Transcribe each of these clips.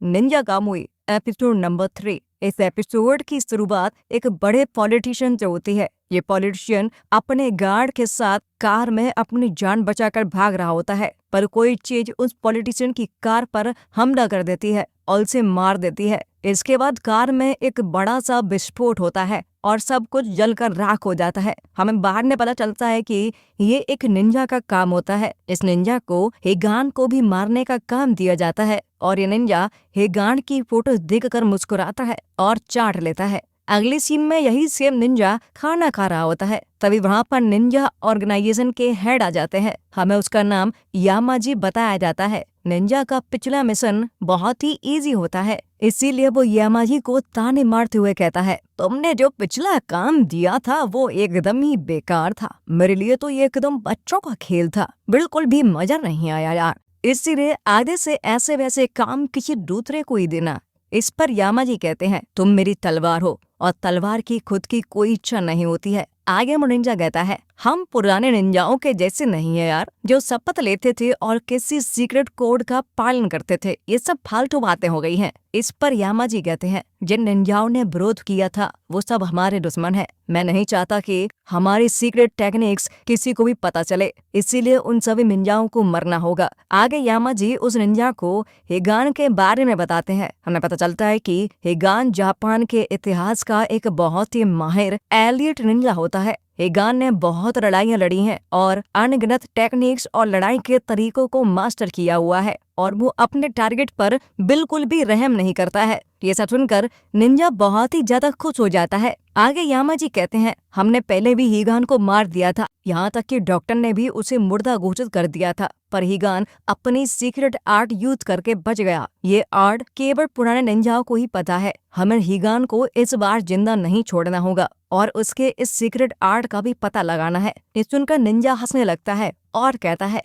Ninja कामुई episode number 3। इस episode की शुरुआत एक बड़े पॉलिटिशियन से होती है। ये पॉलिटिशियन अपने गार्ड के साथ कार में अपनी जान बचाकर भाग रहा होता है, पर कोई चीज उस पॉलिटिशियन की कार पर हमला कर देती है और उसे मार देती है। इसके बाद कार में एक बड़ा सा विस्फोट होता है और सब कुछ जलकर राख हो जाता है। हमें बाद में पता चलता है कि ये एक निंजा का काम होता है। इस निंजा को हिगान को भी मारने का काम दिया जाता है और ये निंजा हिगान की फोटो देखकर मुस्कुराता है और चाट लेता है। अगली सीन में यही सेम निंजा खाना खा रहा होता है। तभी वहाँ पर निंजा ऑर्गेनाइजेशन के हेड आ जाते हैं। हमें उसका नाम यामाजी बताया जाता है। निंजा का पिछला मिशन बहुत ही इजी होता है, इसीलिए वो यामाजी को ताने मारते हुए कहता है, तुमने जो पिछला काम दिया था वो एकदम ही बेकार था। मेरे लिए तो ये एकदम बच्चों का खेल था, बिल्कुल भी मजा नहीं आया यार। इसीलिए आगे से ऐसे वैसे काम किसी दूसरे को ही देना। इस पर यामाजी कहते हैं, तुम मेरी तलवार हो और तलवार की खुद की कोई इच्छा नहीं होती है। आगे वो निंजा कहता है, हम पुराने निंजाओं के जैसे नहीं है यार, जो शपथ लेते थे और किसी सीक्रेट कोड का पालन करते थे। ये सब फालतू बातें हो गई हैं। इस पर यामाजी कहते हैं, जिन निंजाओं ने विरोध किया था वो सब हमारे दुश्मन हैं। मैं नहीं चाहता कि हमारी सीक्रेट टेक्निक्स किसी को भी पता चले, इसीलिए उन सभी निंजाओं को मरना होगा। आगे यामाजी उस निंजा को हिगान के बारे में बताते हैं। हमें पता चलता है कि हिगान जापान के इतिहास का एक बहुत ही माहिर एलिट निंजा होता है। हिगान ने बहुत लड़ाइयां लड़ी हैं और अनगिनत टेक्निक्स और लड़ाई के तरीकों को मास्टर किया हुआ है और वो अपने टारगेट पर बिल्कुल भी रहम नहीं करता है। ये सब सुनकर निंजा बहुत ही ज्यादा खुश हो जाता है। आगे यामाजी कहते हैं, हमने पहले भी हिगान को मार दिया था, यहाँ तक कि डॉक्टर ने भी उसे मुर्दा घोषित कर दिया था, पर हिगान अपनी सीक्रेट आर्ट यूज करके बच गया। ये आर्ट केवल पुराने निंजाओं को ही पता है। हमें हिगान को इस बार जिंदा नहीं छोड़ना होगा और उसके इस सीक्रेट आर्ट का भी पता लगाना है। ये सुनकर निंजा हंसने लगता है और कहता है,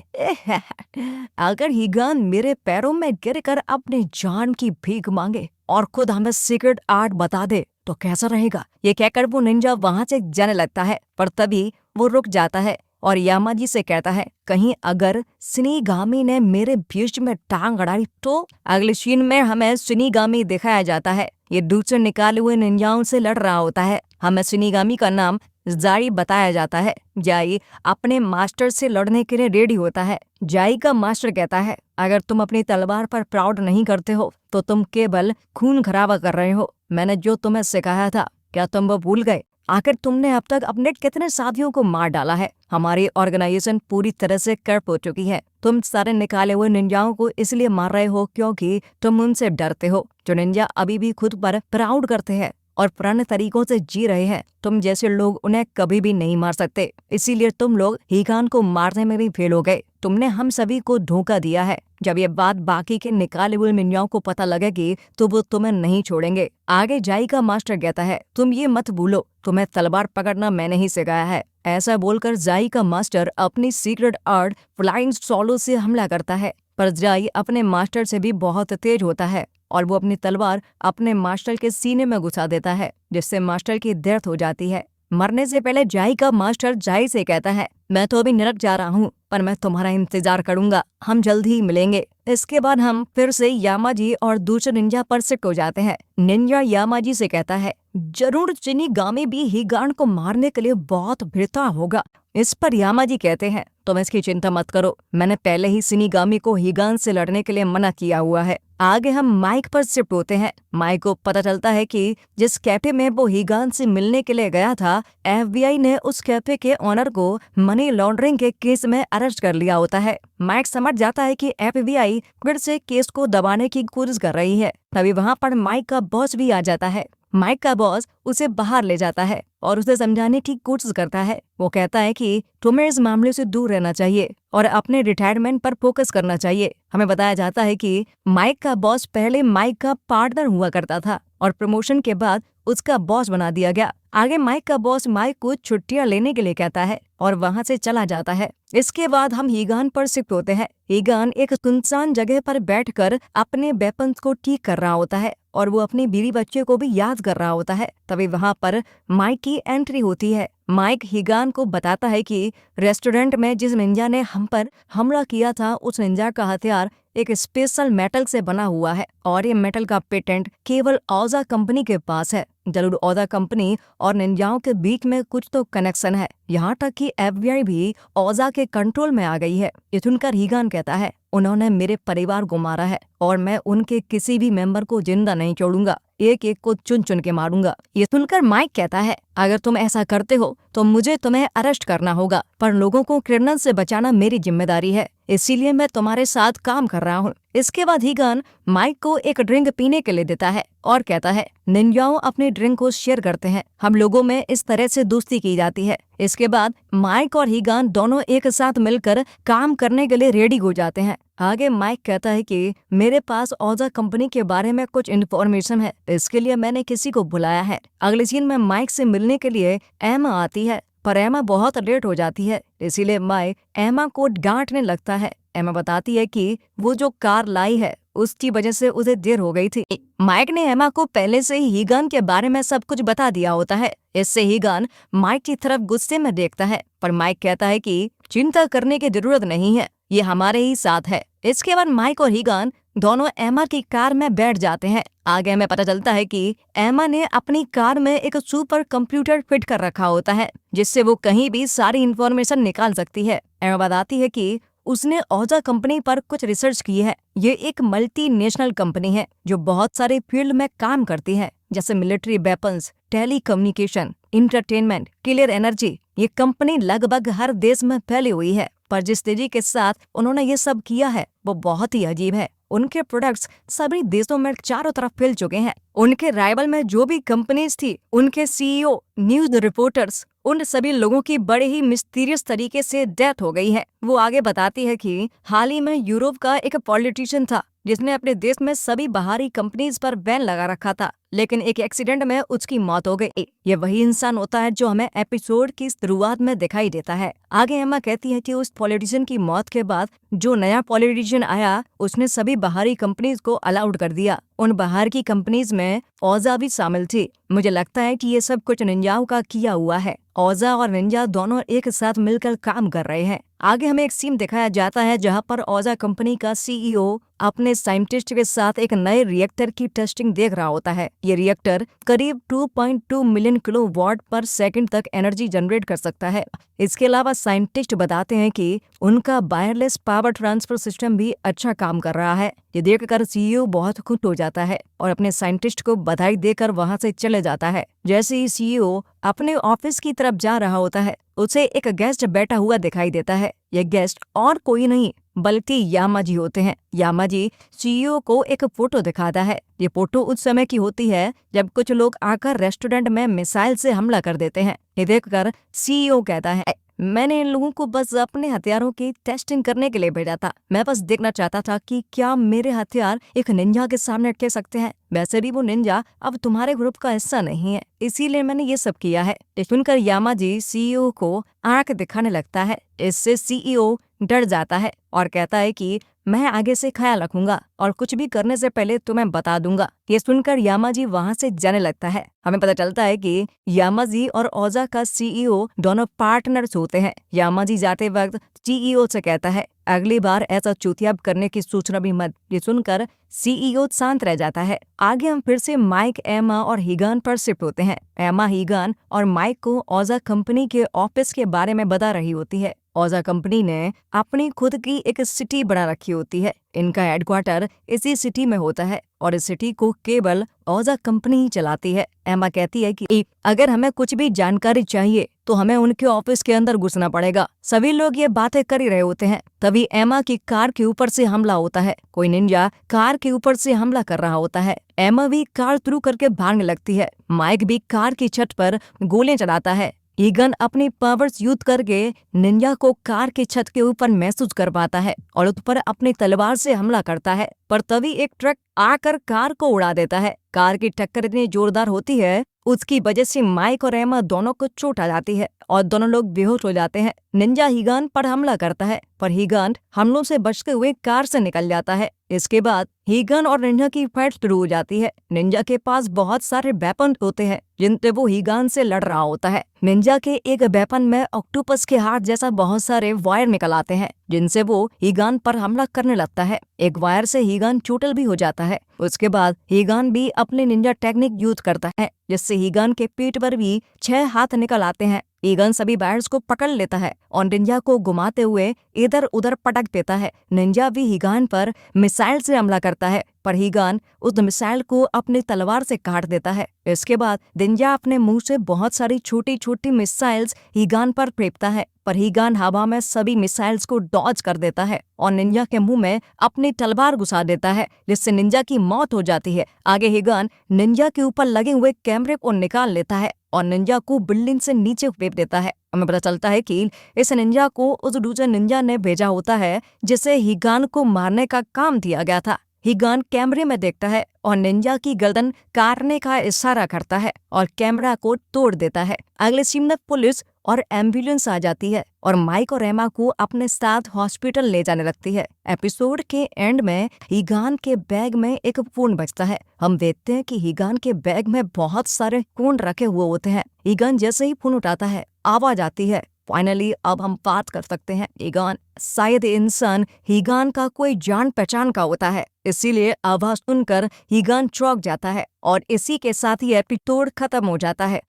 अगर हिगान मेरे पैरों में गिरकर अपनी जान की भीख मांगे और खुद हमें सीक्रेट आर्ट बता दे तो कैसा रहेगा। ये कहकर वो निंजा वहां से जाने लगता है, पर तभी वो रुक जाता है और यामाजी से कहता है, कहीं अगर शिनिगामी ने मेरे बीच में टांग अड़ाई तो। अगले सीन में हमें शिनिगामी दिखाया जाता है। ये दूसरे निकाले हुए निंजाओं से लड़ रहा होता है। हमें शिनिगामी का नाम जाई बताया जाता है। जाई अपने मास्टर से लड़ने के लिए रेडी होता है। जाई का मास्टर कहता है, अगर तुम अपनी तलवार पर प्राउड नहीं करते हो तो तुम केवल खून खराबा कर रहे हो। मैंने जो तुम्हें सिखाया था क्या तुम वो भूल गए? आखिर तुमने अब तक अपने कितने साथियों को मार डाला है? हमारी ऑर्गेनाइजेशन पूरी तरह से कर्प हो चुकी है। तुम सारे निकाले हुए निंजाओं को इसलिए मार रहे हो क्योंकि तुम उनसे डरते हो। जो निंजा अभी भी खुद पर प्राउड करते हैं और पुराने तरीकों से जी रहे हैं, तुम जैसे लोग उन्हें कभी भी नहीं मार सकते। इसीलिए तुम लोग हिगान को मारने में भी फेल हो गए। तुमने हम सभी को धोखा दिया है। जब ये बात बाकी के निकाले हुए निंजाओं को पता लगेगी तो वो तुम्हें नहीं छोड़ेंगे। आगे जाई का मास्टर कहता है, तुम ये मत भूलो, तुम्हें तलवार पकड़ना मैंने ही सिखाया है। ऐसा बोलकर जाई का मास्टर अपनी सीक्रेट आर्ट फ्लाइंग सोलो से हमला करता है, पर जाई अपने मास्टर से भी बहुत तेज होता है और वो अपनी तलवार अपने मास्टर के सीने में घुसा देता है, जिससे मास्टर की डेथ हो जाती है। मरने से पहले जाई का मास्टर जाई से कहता है, मैं तो अभी नरक जा रहा हूँ, पर मैं तुम्हारा इंतजार करूंगा, हम जल्द ही मिलेंगे। इसके बाद हम फिर से यामाजी और दूसरे निंजा पर शिफ्ट हो जाते हैं। निंजा यामाजी से कहता है, जरूर शिनिगामी भी हिगान को मारने के लिए बहुत भिड़ता होगा। इस पर यामाजी कहते हैं, तुम इसकी चिंता मत करो, मैंने पहले ही शिनिगामी को हिगान से लड़ने के लिए मना किया हुआ है। आगे हम माइक पर शिफ्ट होते हैं। माइक को पता चलता है कि जिस कैफे में वो हिगान से मिलने के लिए गया था, FBI ने उस कैफे के ऑनर को मनी लॉन्ड्रिंग के केस में अरेस्ट कर लिया होता है। माइक समझ जाता है कि FBI फिर से केस को दबाने की कोशिश कर रही है। तभी वहाँ पर माइक का बॉस भी आ जाता है। माइक का बॉस उसे बाहर ले जाता है और उसे समझाने की कोशिश करता है। वो कहता है कि तुम्हें इस मामले से दूर रहना चाहिए और अपने रिटायरमेंट पर फोकस करना चाहिए। हमें बताया जाता है कि माइक का बॉस पहले माइक का पार्टनर हुआ करता था और प्रमोशन के बाद उसका बॉस बना दिया गया। आगे माइक का बॉस माइक को छुट्टियां लेने के लिए कहता है और वहां से चला जाता है। इसके बाद हम हिगान पर शिफ्ट होते हैं। हिगान एक सुनसान जगह पर बैठकर अपने वेपन्स को ठीक कर रहा होता है और वो अपनी बीवी बच्चे को भी याद कर रहा होता है। तभी वहां पर माइक की एंट्री होती है। माइक हिगान को बताता है कि रेस्टोरेंट में जिस निंजा ने हम पर हमला किया था, उस निंजा का हथियार एक स्पेशल मेटल से बना हुआ है और ये मेटल का पेटेंट केवल ओजा कंपनी के पास है। जरूर ओजा कंपनी और निंजाओं के बीच में कुछ तो कनेक्शन है, यहाँ तक कि FBI भी ओजा के कंट्रोल में आ गई है। ये सुनकर हीगान कहता है, उन्होंने मेरे परिवार को मारा है और मैं उनके किसी भी मेंबर को जिंदा नहीं छोड़ूंगा, एक एक को चुन चुन के मारूंगा। ये सुनकर माइक कहता है, अगर तुम ऐसा करते हो तो मुझे तुम्हें अरेस्ट करना होगा, पर लोगों को क्रिमिनल से बचाना मेरी जिम्मेदारी है, इसीलिए मैं तुम्हारे साथ काम कर रहा हूँ। इसके बाद हीगान माइक को एक ड्रिंक पीने के लिए देता है और कहता है, निंजाओ अपनी ड्रिंक को शेयर करते हैं, हम लोगों में इस तरह से दोस्ती की जाती है। इसके बाद माइक और हीगान दोनों एक साथ मिलकर काम करने के लिए रेडी हो जाते हैं। आगे माइक कहता है कि मेरे पास ओजा कंपनी के बारे में कुछ इन्फॉर्मेशन है, इसके लिए मैंने किसी को बुलाया है। अगले सीन में माइक से मिलने के लिए एमा आती है, पर एमा बहुत लेट हो जाती है, इसीलिए माइक एमा को डांटने लगता है। एमा बताती है कि वो जो कार लाई है उसकी वजह से उसे देर हो गई थी। माइक ने एमा को पहले से ही हीगान के बारे में सब कुछ बता दिया होता है। इससे हीगान माइक की तरफ गुस्से में देखता है, पर माइक कहता है कि चिंता करने की जरूरत नहीं है, ये हमारे ही साथ है। इसके बाद माइक और हीगान दोनों एमा की कार में बैठ जाते हैं। आगे हमें पता चलता है कि एमा ने अपनी कार में एक सुपर कंप्यूटर फिट कर रखा होता है, जिससे वो कहीं भी सारी इंफॉर्मेशन निकाल सकती है। एमा बताती है कि उसने ओजा कंपनी पर कुछ रिसर्च की है। ये एक मल्टीनेशनल कंपनी है जो बहुत सारे फील्ड में काम करती है, जैसे military weapons, telecommunication, entertainment, clear energy. ये कंपनी लगभग हर देश में फैली हुई है, पर जिस तेजी के साथ उन्होंने ये सब किया है वो बहुत ही अजीब है। उनके प्रोडक्ट्स सभी देशों में चारों तरफ फैल चुके हैं। उनके राइवल में जो भी कंपनीज थी, उनके CEO, न्यूज रिपोर्टर्स, उन सभी लोगों की बड़े ही मिस्टीरियस तरीके से डेथ हो गई है। वो आगे बताती है कि हाल ही में यूरोप का एक पॉलिटिशियन था जिसने अपने देश में सभी बाहरी कंपनीज पर बैन लगा रखा था, लेकिन एक एक्सीडेंट में उसकी मौत हो गई। ये वही इंसान होता है जो हमें एपिसोड की शुरुआत में दिखाई देता है। आगे एमा कहती है कि उस पॉलिटिशियन की मौत के बाद जो नया पॉलिटिशियन आया उसने सभी बाहरी कंपनीज को अलाउड कर दिया। उन बाहर की कंपनीज में ओजा भी शामिल थी। मुझे लगता है कि ये सब कुछ निंजाओं का किया हुआ है। ओजा और निंजा दोनों एक साथ मिलकर काम कर रहे हैं। आगे हमें एक सीन दिखाया जाता है जहां पर ओजा कंपनी का CEO अपने साइंटिस्ट के साथ एक नए रिएक्टर की टेस्टिंग देख रहा होता है। ये रिएक्टर करीब 2.2 मिलियन किलोवाट पर सेकंड तक एनर्जी जनरेट कर सकता है। इसके अलावा साइंटिस्ट बताते हैं कि उनका वायरलेस पावर ट्रांसफर सिस्टम भी अच्छा काम कर रहा है। ये देखकर CEO बहुत खुश हो जाता है और अपने साइंटिस्ट को बधाई देकर वहां से चले जाता है। जैसे ही CEO अपने ऑफिस की तरफ जा रहा होता है, उसे एक गेस्ट बैठा हुआ दिखाई देता है। यह गेस्ट और कोई नहीं बल्कि यामाजी होते हैं। यामाजी CEO को एक फोटो दिखाता है। ये फोटो उस समय की होती है जब कुछ लोग आकर रेस्टोरेंट में मिसाइल से हमला कर देते हैं। ये देखकर CEO कहता है, मैंने इन लोगों को बस अपने हथियारों की टेस्टिंग करने के लिए भेजा था। मैं बस देखना चाहता था कि क्या मेरे हथियार एक निंजा के सामने अटके सकते हैं। वैसे भी वो निंजा अब तुम्हारे ग्रुप का हिस्सा नहीं है, इसीलिए मैंने ये सब किया है। ये सुनकर यामाजी CEO को आंख दिखाने लगता है। इससे CEO डर जाता है और कहता है कि मैं आगे से ख्याल रखूंगा और कुछ भी करने से पहले तुम्हें बता दूंगा। ये सुनकर यामाजी वहां से जाने लगता है। हमें पता चलता है कि यामाजी और ओजा का CEO दोनों पार्टनर्स होते हैं। यामाजी जाते वक्त CEO से कहता है, अगली बार ऐसा चूतियाब करने की सूचना भी मत। ये सुनकर CEO शांत रह जाता है। आगे हम फिर से माइक, एमा और हीगान पर शिफ्ट होते हैं। एमा हीगान और माइक को ओजा कंपनी के ऑफिस के बारे में बता रही होती है। ओजा कंपनी ने अपनी खुद की एक सिटी बना रखी होती है। इनका हेडक्वार्टर इसी सिटी में होता है और इस सिटी को केवल ओजा कंपनी ही चलाती है। एमा कहती है कि अगर हमें कुछ भी जानकारी चाहिए तो हमें उनके ऑफिस के अंदर घुसना पड़ेगा। सभी लोग ये बातें कर ही रहे होते हैं, तभी एमा की कार के ऊपर से हमला होता है। कोई निंजा कार के ऊपर से हमला कर रहा होता है। एमा भी कार थ्रू करके भागने लगती है। माइक भी कार की छत पर गोलियां चलाता है। हीगन अपनी पावर्स यूज करके निंजा को कार की छत के ऊपर महसूस कर पाता है और उस पर अपनी तलवार से हमला करता है, पर तभी एक ट्रक आकर कार को उड़ा देता है। कार की टक्कर इतनी जोरदार होती है, उसकी वजह से माइक और एमा दोनों को चोट आ जाती है और दोनों लोग बेहोश हो जाते हैं। निंजा हीगान पर हमला करता है, पर हीगान हमलों से बचते हुए कार से निकल जाता है। इसके बाद हीगान और निंजा की फाइट शुरू हो जाती है। निंजा के पास बहुत सारे वेपन होते हैं जिनसे वो हीगान से लड़ रहा होता है। निंजा के एक वेपन में ऑक्टोपस के हाथ जैसा बहुत सारे वायर निकल आते हैं जिनसे वो हीगान पर हमला करने लगता है। एक वायर से हीगान चोटिल भी हो जाता है। उसके बाद हीगान भी अपने निंजा टेक्निक यूज करता है, जिससे हीगान के पीठ पर भी 6 हाथ निकल आते हैं। हीगान सभी वायर्स को पकड़ लेता है और निंजा को घुमाते हुए इधर उधर पटक देता है। निंजा भी हीगान पर मिसाइल से हमला करता है, पर हीगान उस मिसाइल को अपनी तलवार से काट देता है। इसके बाद निंजा अपने मुंह से बहुत सारी छोटी छोटी मिसाइल्स हीगान पर फेंकता है, पर हीगान हवा में सभी मिसाइल्स को डॉज कर देता है और निंजा के मुंह में अपनी तलवार घुसा देता है, जिससे निंजा की मौत हो जाती है। आगे हीगान निंजा के ऊपर लगे हुए कैमरे को निकाल लेता है और निंजा को बिल्डिंग से नीचे फेंक देता है। हमें पता चलता है कि इस निंजा को उस दूसरे निंजा ने भेजा होता है, जिसे हीगान को मारने का काम दिया गया था। हीगान कैमरे में देखता है और निंजा की गर्दन काटने का इशारा करता है और कैमरा को तोड़ देता है। अगले सीन में पुलिस और एम्बुलेंस आ जाती है और माइक और एमा को अपने साथ हॉस्पिटल ले जाने लगती है। एपिसोड के एंड में हीगान के बैग में एक फोन बजता है। हम देखते हैं कि हीगान के बैग में बहुत सारे फोन रखे हुए होते हैं। हीगान जैसे ही फोन उठाता है, आवाज आती है। फाइनली अब हम बात कर सकते हैं हीगान। शायद इंसान हीगान का कोई जान पहचान का होता है, इसीलिए आवाज सुनकर हीगान चौंक जाता है और इसी के साथ ही एपिसोड खत्म हो जाता है।